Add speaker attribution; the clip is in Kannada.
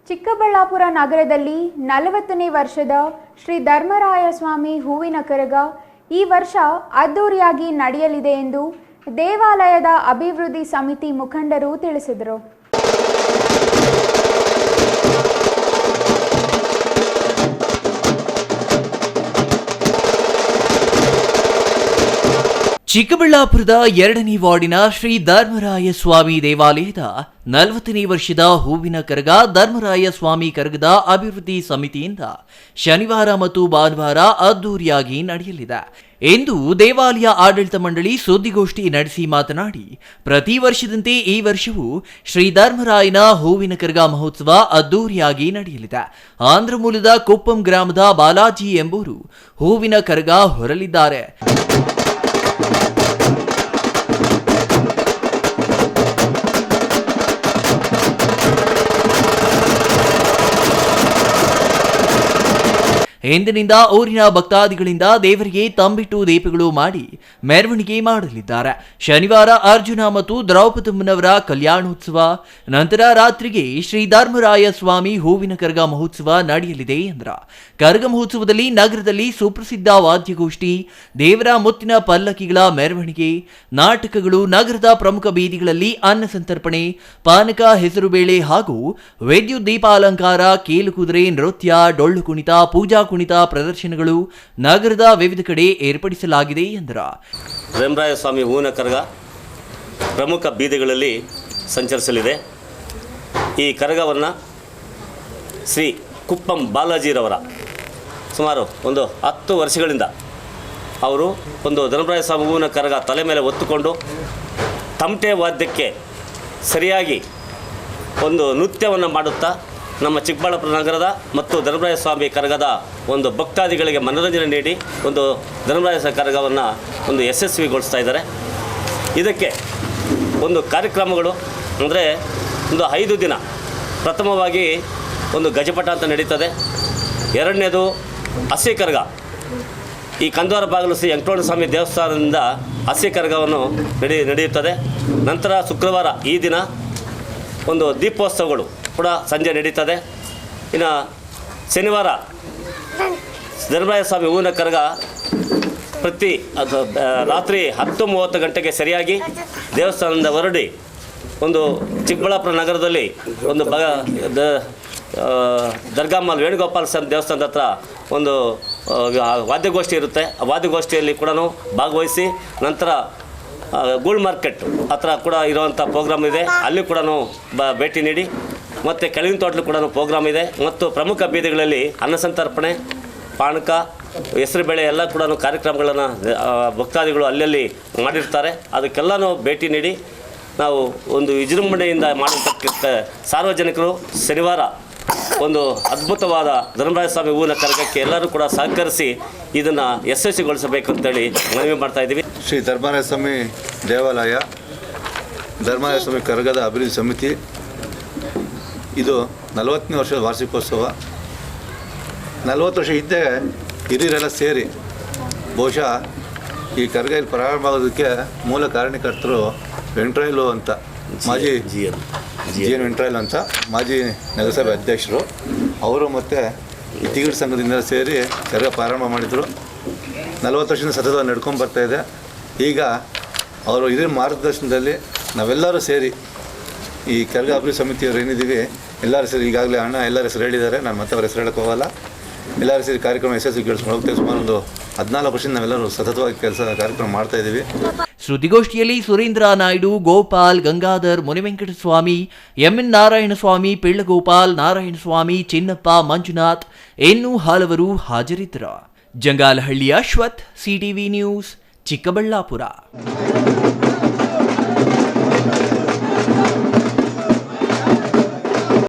Speaker 1: ಚಿಕ್ಕಬಳ್ಳಾಪುರ ನಗರದಲ್ಲಿ 40ನೇ ವರ್ಷದ ಶ್ರೀ ಧರ್ಮರಾಯ ಸ್ವಾಮಿ ಹೂವಿನ ಕರಗ ಈ ವರ್ಷ ಅದ್ದೂರಿಯಾಗಿ ನಡೆಯಲಿದೆ ಎಂದು ದೇವಾಲಯದ ಅಭಿವೃದ್ಧಿ ಸಮಿತಿ ಮುಖಂಡರು ತಿಳಿಸಿದರು.
Speaker 2: ಚಿಕ್ಕಬಳ್ಳಾಪುರದ 2ನೇ ವಾರ್ಡಿನ ಶ್ರೀ ಧರ್ಮರಾಯ ಸ್ವಾಮಿ ದೇವಾಲಯದ 40ನೇ ವರ್ಷದ ಹೂವಿನ ಕರಗ ಧರ್ಮರಾಯ ಸ್ವಾಮಿ ಕರಗದ ಅಭಿವೃದ್ಧಿ ಸಮಿತಿಯಿಂದ ಶನಿವಾರ ಮತ್ತು ಭಾನುವಾರ ಅದ್ದೂರಿಯಾಗಿ ನಡೆಯಲಿದೆ ಎಂದು ದೇವಾಲಯ ಆಡಳಿತ ಮಂಡಳಿ ಸುದ್ದಿಗೋಷ್ಠಿ ನಡೆಸಿ ಮಾತನಾಡಿ, ಪ್ರತಿ ವರ್ಷದಂತೆ ಈ ವರ್ಷವೂ ಶ್ರೀ ಧರ್ಮರಾಯನ ಹೂವಿನ ಕರಗ ಮಹೋತ್ಸವ ಅದ್ದೂರಿಯಾಗಿ ನಡೆಯಲಿದೆ. ಆಂಧ್ರ ಮೂಲದ ಕುಪ್ಪಂ ಗ್ರಾಮದ ಬಾಲಾಜಿ ಎಂಬುವರು ಹೂವಿನ ಕರಗ ಹೊರಲಿದ್ದಾರೆ. ಎಂದಿನಿಂದ ಊರಿನ ಭಕ್ತಾದಿಗಳಿಂದ ದೇವರಿಗೆ ತಂಬಿಟ್ಟು ದೀಪಗಳು ಮಾಡಿ ಮೆರವಣಿಗೆ ಮಾಡಲಿದ್ದಾರೆ. ಶನಿವಾರ ಅರ್ಜುನ ಮತ್ತು ದ್ರೌಪದಮ್ಮನವರ ಕಲ್ಯಾಣೋತ್ಸವ, ನಂತರ ರಾತ್ರಿಗೆ ಶ್ರೀ ಧರ್ಮರಾಯ ಸ್ವಾಮಿ ಹೂವಿನ ಕರಗ ಮಹೋತ್ಸವ ನಡೆಯಲಿದೆ ಎಂದರು. ಕರಗ ಮಹೋತ್ಸವದಲ್ಲಿ ನಗರದಲ್ಲಿ ಸುಪ್ರಸಿದ್ಧ ವಾದ್ಯಗೋಷ್ಠಿ, ದೇವರ ಮುತ್ತಿನ ಪಲ್ಲಕ್ಕಿಗಳ ಮೆರವಣಿಗೆ, ನಾಟಕಗಳು, ನಗರದ ಪ್ರಮುಖ ಬೀದಿಗಳಲ್ಲಿ ಅನ್ನ ಸಂತರ್ಪಣೆ, ಪಾನಕ, ಹೆಸರುಬೇಳೆ ಹಾಗೂ ವಿದ್ಯುತ್ ದೀಪಾಲಂಕಾರ, ಕೇಲುಕುದುರೆ, ನೃತ್ಯ, ಡೊಳ್ಳು ಕುಣಿತ, ಪೂಜಾ ಕುಣಿತ ಪ್ರದರ್ಶನಗಳು ನಗರದ ವಿವಿಧ ಕಡೆ ಏರ್ಪಡಿಸಲಾಗಿದೆ ಎಂದರು.
Speaker 3: ಧರ್ಮರಾಯ ಸ್ವಾಮಿ ಹೂವಿನ ಕರಗ ಪ್ರಮುಖ ಬೀದಿಗಳಲ್ಲಿ ಸಂಚರಿಸಲಿದೆ. ಈ ಕರಗವನ್ನು ಶ್ರೀ ಕುಪ್ಪಂ ಬಾಲಾಜಿರವರ ಸುಮಾರು 10 ವರ್ಷಗಳಿಂದ ಅವರು ಧರ್ಮರಾಯ ಸ್ವಾಮಿ ಹೂವಿನ ಕರಗ ತಲೆ ಮೇಲೆ ಹೊತ್ತುಕೊಂಡು ತಮಟೆ ವಾದ್ಯಕ್ಕೆ ಸರಿಯಾಗಿ ನೃತ್ಯವನ್ನು ಮಾಡುತ್ತಾ ನಮ್ಮ ಚಿಕ್ಕಬಳ್ಳಾಪುರ ನಗರದ ಮತ್ತು ಧರ್ಮರಾಯ ಸ್ವಾಮಿ ಕರಗದ ಭಕ್ತಾದಿಗಳಿಗೆ ಮನೋರಂಜನೆ ನೀಡಿ ಧರ್ಮರಾಯ ಕರಗವನ್ನು ಯಶಸ್ವಿಗೊಳಿಸ್ತಾ ಇದ್ದಾರೆ. ಇದಕ್ಕೆ ಕಾರ್ಯಕ್ರಮಗಳು ಅಂದರೆ 5 ದಿನ. ಪ್ರಥಮವಾಗಿ ಗಜಪಟ ಅಂತ ನಡೀತದೆ. ಎರಡನೇದು ಹಸಿ ಕರಗ. ಈ ಕಂದವಾರ ಬಾಗಿಲು ಶ್ರೀ ವೆಂಕಟರಮಣ ಸ್ವಾಮಿ ದೇವಸ್ಥಾನದಿಂದ ಹಸಿ ಕರಗವನ್ನು ನಡೆಯುತ್ತದೆ. ನಂತರ ಶುಕ್ರವಾರ ಈ ದಿನ ದೀಪೋತ್ಸವಗಳು ಕೂಡ ಸಂಜೆ ನಡೀತದೆ. ಇನ್ನು ಶನಿವಾರ ಧರ್ಮರಾಯ ಸ್ವಾಮಿ ಹೂವಿನ ಕರಗ ರಾತ್ರಿ 10:30 ಗಂಟೆಗೆ ಸರಿಯಾಗಿ ದೇವಸ್ಥಾನದಿಂದ ಹೊರಡಿ ಚಿಕ್ಕಬಳ್ಳಾಪುರ ನಗರದಲ್ಲಿ ದರ್ಗಾಮಲ್ ವೇಣುಗೋಪಾಲ ಸ್ವಾಮಿ ದೇವಸ್ಥಾನದ ಹತ್ರ ವಾದ್ಯಗೋಷ್ಠಿ ಇರುತ್ತೆ. ಆ ವಾದ್ಯಗೋಷ್ಠಿಯಲ್ಲಿ ಕೂಡ ಭಾಗವಹಿಸಿ ನಂತರ ಗೂಳ್ ಮಾರ್ಕೆಟ್ ಹತ್ರ ಕೂಡ ಇರುವಂಥ ಪ್ರೋಗ್ರಾಮ್ ಇದೆ, ಅಲ್ಲಿ ಕೂಡ ಭೇಟಿ ನೀಡಿ, ಮತ್ತು ಕೆಳಗಿನ ತೋಟಲು ಕೂಡ ಪ್ರೋಗ್ರಾಮ್ ಇದೆ. ಮತ್ತು ಪ್ರಮುಖ ಬೀದಿಗಳಲ್ಲಿ ಅನ್ನಸಂತರ್ಪಣೆ, ಪಾನಕ, ಹೆಸರುಬೇಳೆ ಎಲ್ಲ ಕೂಡ ಕಾರ್ಯಕ್ರಮಗಳನ್ನು ಭಕ್ತಾದಿಗಳು ಅಲ್ಲಲ್ಲಿ ಮಾಡಿರ್ತಾರೆ. ಅದಕ್ಕೆಲ್ಲನೂ ಭೇಟಿ ನೀಡಿ ನಾವು ವಿಜೃಂಭಣೆಯಿಂದ ಮಾಡಿರ್ತಕ್ಕಂಥ ಸಾರ್ವಜನಿಕರು ಶನಿವಾರ ಅದ್ಭುತವಾದ ಧರ್ಮರಾಯ ಸ್ವಾಮಿ ಹೂವಿನ ಕರಗಕ್ಕೆ ಎಲ್ಲರೂ ಕೂಡ ಸಹಕರಿಸಿ ಇದನ್ನು ಯಶಸ್ವಿಗೊಳಿಸಬೇಕು ಅಂತೇಳಿ ಮನವಿ ಮಾಡ್ತಾ ಇದ್ದೀವಿ.
Speaker 4: ಶ್ರೀ ಧರ್ಮರಾಯ ಸ್ವಾಮಿ ದೇವಾಲಯ ಧರ್ಮರಾಯ ಸ್ವಾಮಿ ಕರಗದ ಅಭಿವೃದ್ಧಿ ಸಮಿತಿ ಇದು 40ನೇ ವರ್ಷದ ವಾರ್ಷಿಕೋತ್ಸವ. 40 ವರ್ಷ ಹಿಂದೆ ಹಿರಿಯರೆಲ್ಲ ಸೇರಿ ಬಹುಶಃ ಈ ಕರಗ ಇಲ್ಲಿ ಪ್ರಾರಂಭ ಆಗೋದಕ್ಕೆ ಮೂಲ ಕಾರಣಕರ್ತರು ವೆಂಕಟರಾಯಲು ಅಂತ ಮಾಜಿ ಜಿ ಎನ್ ವೆಂಕಟರಾಯಲು ಅಂತ ಮಾಜಿ ನಗರಸಭೆ ಅಧ್ಯಕ್ಷರು. ಅವರು ಮತ್ತು ಈ ತಿಗಡಿ ಸಂಘದಿಂದ ಸೇರಿ ಕರಗ ಪ್ರಾರಂಭ ಮಾಡಿದರು. 40 ವರ್ಷದಿಂದ ಸತತ ನಡ್ಕೊಂಡು ಬರ್ತಾಯಿದೆ. ಈಗ ಅವರು ಹಿರಿಯ ಮಾರ್ಗದರ್ಶನದಲ್ಲಿ ನಾವೆಲ್ಲರೂ ಸೇರಿ ಈ ಕರಗ ಅಭಿವೃದ್ಧಿ ಸಮಿತಿಯವರು ಏನಿದ್ದೀವಿ ಎಲ್ಲರೂ ಸೇರಿ ಈಗಾಗಲೇ ಅಣ್ಣ ಎಲ್ಲರ ಹೆಸರು ಹೇಳಿದ್ದಾರೆ, ನಾನು ಮತ್ತೆ ಅವ್ರ ಹೆಸರು ಹೇಳೋಕ್ಕೆ ಹೋಗಲ್ಲ. ಎಲ್ಲರೂ ಸೇರಿ ಕಾರ್ಯಕ್ರಮ ಯಶಸ್ವಿಗೊಳಿಸ್ಕೊಂಡು ಹೋಗ್ತೇವೆ. ಸುಮಾರು 14 ವರ್ಷದಿಂದ ನಾವೆಲ್ಲರೂ ಸತತವಾಗಿ ಕಾರ್ಯಕ್ರಮ ಮಾಡ್ತಾಯಿದ್ದೀವಿ.
Speaker 2: ಸುದ್ದಿಗೋಷ್ಠಿಯಲ್ಲಿ ಸುರೇಂದ್ರ ನಾಯ್ಡು, ಗೋಪಾಲ್, ಗಂಗಾಧರ್, ಮುನಿವೆಂಕಟಸ್ವಾಮಿ, ಎನ್ ನಾರಾಯಣಸ್ವಾಮಿ, ಪಿಳ್ಳಗೋಪಾಲ್, ನಾರಾಯಣಸ್ವಾಮಿ, ಚಿನ್ನಪ್ಪ, ಮಂಜುನಾಥ್ ಇನ್ನೂ ಹಲವರು ಹಾಜರಿದ್ದರು. Jangalahalli Ashwath, CTV news, Chikkaballapur.